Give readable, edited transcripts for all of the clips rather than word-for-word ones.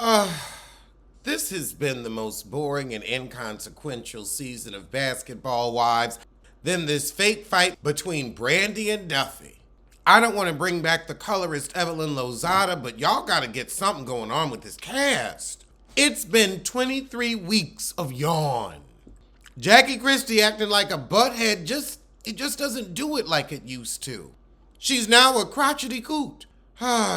Uh, this has been the most boring and inconsequential season of Basketball Wives than this fake fight between Brandy and Duffy. I don't want to bring back the colorist Evelyn Lozada, but y'all gotta get something going on with this cast. It's been 23 weeks of yawn. Jackie Christie acting like a butthead it just doesn't do it like it used to. She's now a crotchety coot.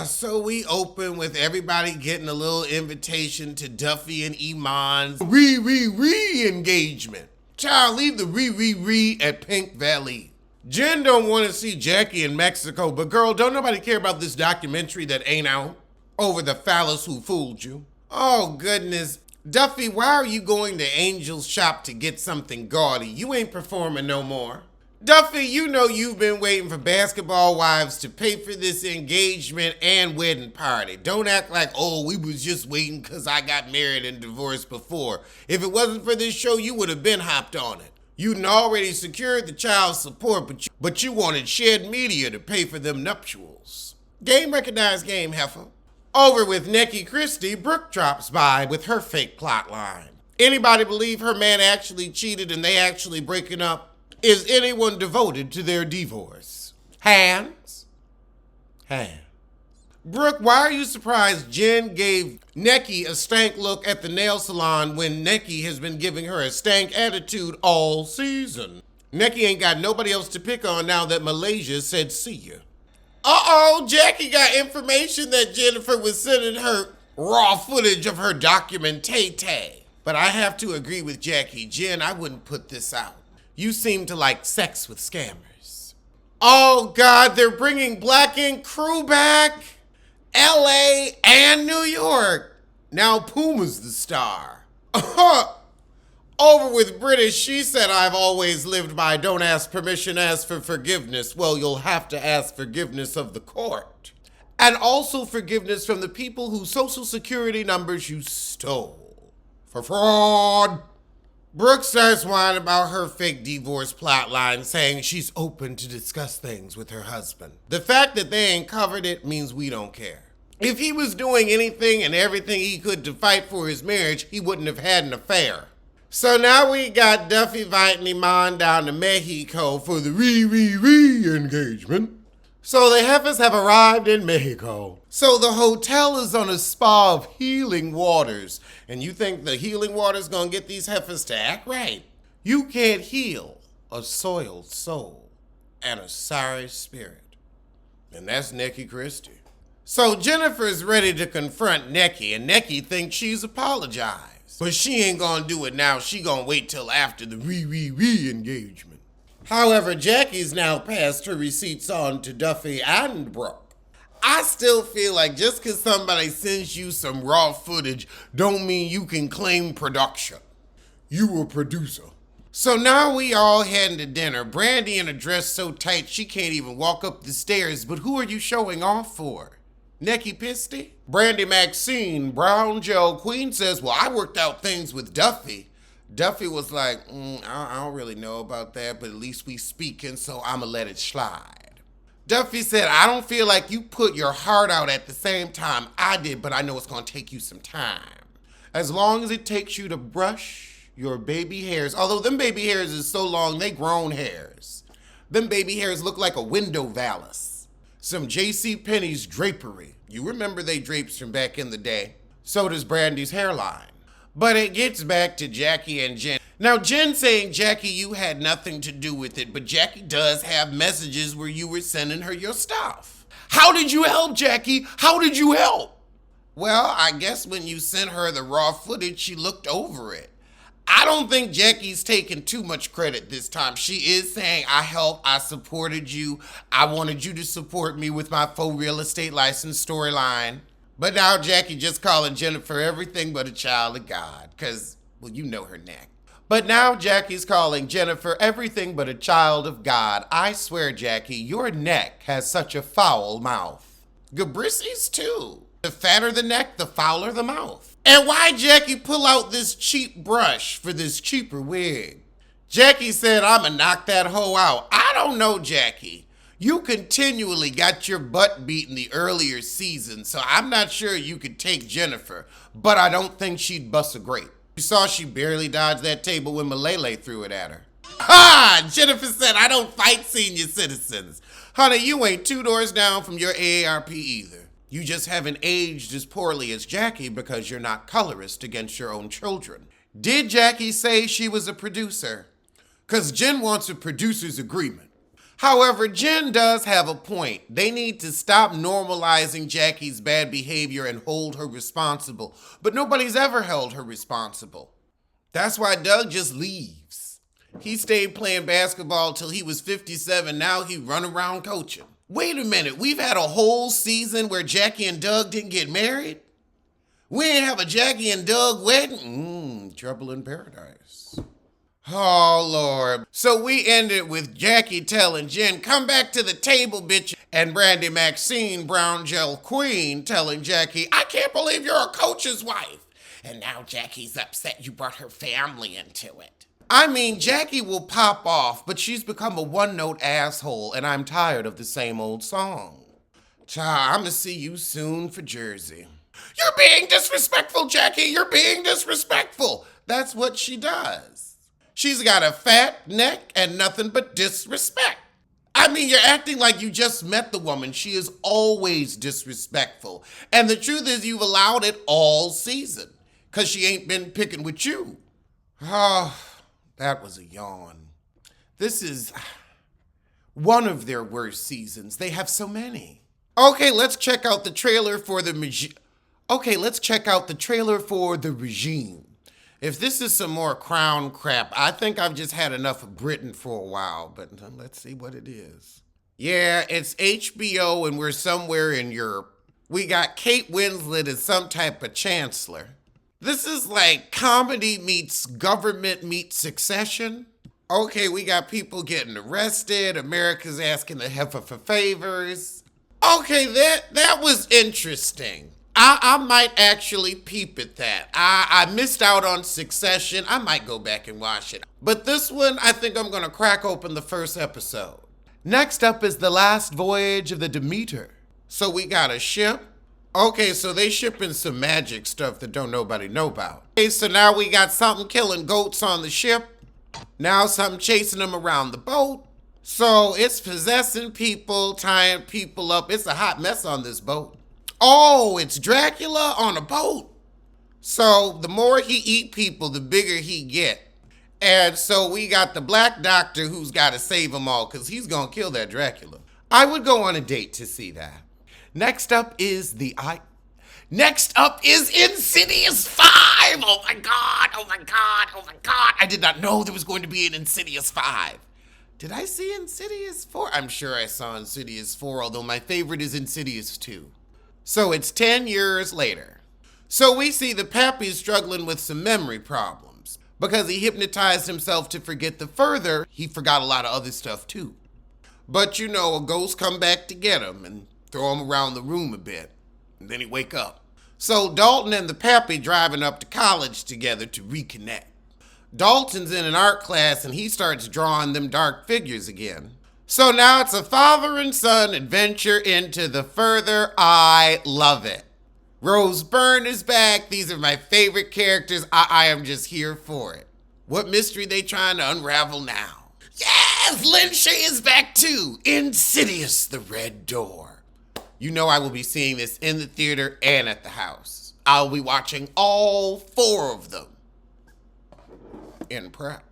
So we open with everybody getting a little invitation to Duffy and Iman's re-engagement. Child, leave the re at Pink Valley. Jen don't want to see Jackie in Mexico, but girl, don't nobody care about this documentary that ain't out over the phallus who fooled you. Oh goodness. Duffy, why are you going to Angel's shop to get something gaudy? You ain't performing no more. Duffy, you know you've been waiting for Basketball Wives to pay for this engagement and wedding party. Don't act like, oh, we was just waiting because I got married and divorced before. If it wasn't for this show, you would have been hopped on it. You'd already secured the child support, but you wanted Shed Media to pay for them nuptials. Game recognized game, heifer. Over with Nikki Christie, Brooke drops by with her fake plot line. Anybody believe her man actually cheated and they actually breaking up? Is anyone devoted to their divorce? Hands? Hands. Brooke, why are you surprised Jen gave Nikki a stank look at the nail salon when Nikki has been giving her a stank attitude all season? Nikki ain't got nobody else to pick on now that Malaysia said see ya. Uh-oh, Jackie got information that Jennifer was sending her raw footage of her documentate. But I have to agree with Jackie. Jen, I wouldn't put this out. You seem to like sex with scammers. Oh God, they're bringing Black Ink crew back. LA and New York. Now Puma's the star. Over with British, she said I've always lived by don't ask permission, ask for forgiveness. Well, you'll have to ask forgiveness of the court. And also forgiveness from the people whose social security numbers you stole. For fraud. Brooke starts whining about her fake divorce plotline, saying she's open to discuss things with her husband. The fact that they ain't covered it means we don't care. If he was doing anything and everything he could to fight for his marriage, he wouldn't have had an affair. So now we got Duffy inviting Iman down to Mexico for the re-engagement. So the heifers have arrived in Mexico. So the hotel is on a spa of healing waters. And you think the healing water's gonna get these heifers to act right? You can't heal a soiled soul and a sorry spirit. And that's Nikki Christie. So Jennifer's ready to confront Nikki, and Nikki thinks she's apologized. But she ain't gonna do it now. She gonna wait till after the re-engagement. However, Jackie's now passed her receipts on to Duffy and Brooke. I still feel like just because somebody sends you some raw footage don't mean you can claim production. You a producer. So now we all heading to dinner. Brandy in a dress so tight she can't even walk up the stairs, but who are you showing off for? Nikki Pisty? Brandy Maxine, Brown Joe Queen says, well, I worked out things with Duffy. Duffy was like, I don't really know about that, but at least we speaking, so I'ma let it slide. Duffy said, I don't feel like you put your heart out at the same time I did, but I know it's gonna take you some time. As long as it takes you to brush your baby hairs, although them baby hairs is so long, they grown hairs. Them baby hairs look like a window valance. Some J.C. Penney's drapery. You remember they drapes from back in the day. So does Brandy's hairline. But it gets back to Jackie and Jen. Now, Jen saying, Jackie, you had nothing to do with it, but Jackie does have messages where you were sending her your stuff. How did you help, Jackie? How did you help? Well, I guess when you sent her the raw footage, she looked over it. I don't think Jackie's taking too much credit this time. She is saying, I helped, I supported you, I wanted you to support me with my faux real estate license storyline. But now Jackie just calling Jennifer everything but a child of God, because, well, you know her neck. But now Jackie's calling Jennifer everything but a child of God. I swear, Jackie, your neck has such a foul mouth. Gabrisi's too. The fatter the neck, the fouler the mouth. And why Jackie pull out this cheap brush for this cheaper wig? Jackie said, I'ma knock that hoe out. I don't know, Jackie. You continually got your butt beat in the earlier seasons, so I'm not sure you could take Jennifer, but I don't think she'd bust a grape. You saw she barely dodged that table when Malele threw it at her. Ha! Jennifer said, I don't fight senior citizens. Honey, you ain't 2 doors down from your AARP either. You just haven't aged as poorly as Jackie because you're not colorist against your own children. Did Jackie say she was a producer? Because Jen wants a producer's agreement. However, Jen does have a point. They need to stop normalizing Jackie's bad behavior and hold her responsible. But nobody's ever held her responsible. That's why Doug just leaves. He stayed playing basketball till he was 57. Now he run around coaching. Wait a minute. We've had a whole season where Jackie and Doug didn't get married? We ain't have a Jackie and Doug wedding? Trouble in paradise. Oh, Lord. So we ended with Jackie telling Jen, come back to the table, bitch. And Brandy Maxine, Brown Gel Queen, telling Jackie, I can't believe you're a coach's wife. And now Jackie's upset you brought her family into it. I mean, Jackie will pop off, but she's become a one-note asshole, and I'm tired of the same old song. Child, I'ma see you soon for Jersey. You're being disrespectful, Jackie. You're being disrespectful. That's what she does. She's got a fat neck and nothing but disrespect. I mean, you're acting like you just met the woman. She is always disrespectful. And the truth is you've allowed it all season because she ain't been picking with you. Oh, that was a yawn. This is one of their worst seasons. They have so many. Okay, let's check out the trailer for the regime. If this is some more Crown crap, I think I've just had enough of Britain for a while, but let's see what it is. Yeah, it's HBO and we're somewhere in Europe. We got Kate Winslet as some type of chancellor. This is like comedy meets government meets Succession. Okay, we got people getting arrested. America's asking the heifer for favors. Okay, that was interesting. I might actually peep at that. I missed out on Succession. I might go back and watch it. But this one, I think I'm going to crack open the first episode. Next up is The Last Voyage of the Demeter. So we got a ship. Okay, so they shipping some magic stuff that don't nobody know about. Okay, so now we got something killing goats on the ship. Now something chasing them around the boat. So it's possessing people, tying people up. It's a hot mess on this boat. Oh, it's Dracula on a boat. So the more he eat people, the bigger he get. And so we got the black doctor who's got to save them all because he's going to kill that Dracula. I would go on a date to see that. Next up is Insidious 5. Oh my God, oh my God, oh my God. I did not know there was going to be an Insidious 5. Did I see Insidious 4? I'm sure I saw Insidious 4, although my favorite is Insidious 2. So it's 10 years later. So we see the Pappy struggling with some memory problems. Because he hypnotized himself to forget the further, he forgot a lot of other stuff too. But you know, a ghost come back to get him and throw him around the room a bit. And then he wake up. So Dalton and the Pappy driving up to college together to reconnect. Dalton's in an art class and he starts drawing them dark figures again. So now it's a father and son adventure into the further. I love it. Rose Byrne is back. These are my favorite characters. I am just here for it. What mystery they trying to unravel now? Yes, Lin Shaye is back too. Insidious, the Red Door. You know I will be seeing this in the theater and at the house. I'll be watching all 4 of them in prep.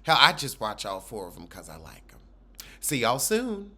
Hell, I just watch all 4 of them because I like them. See y'all soon.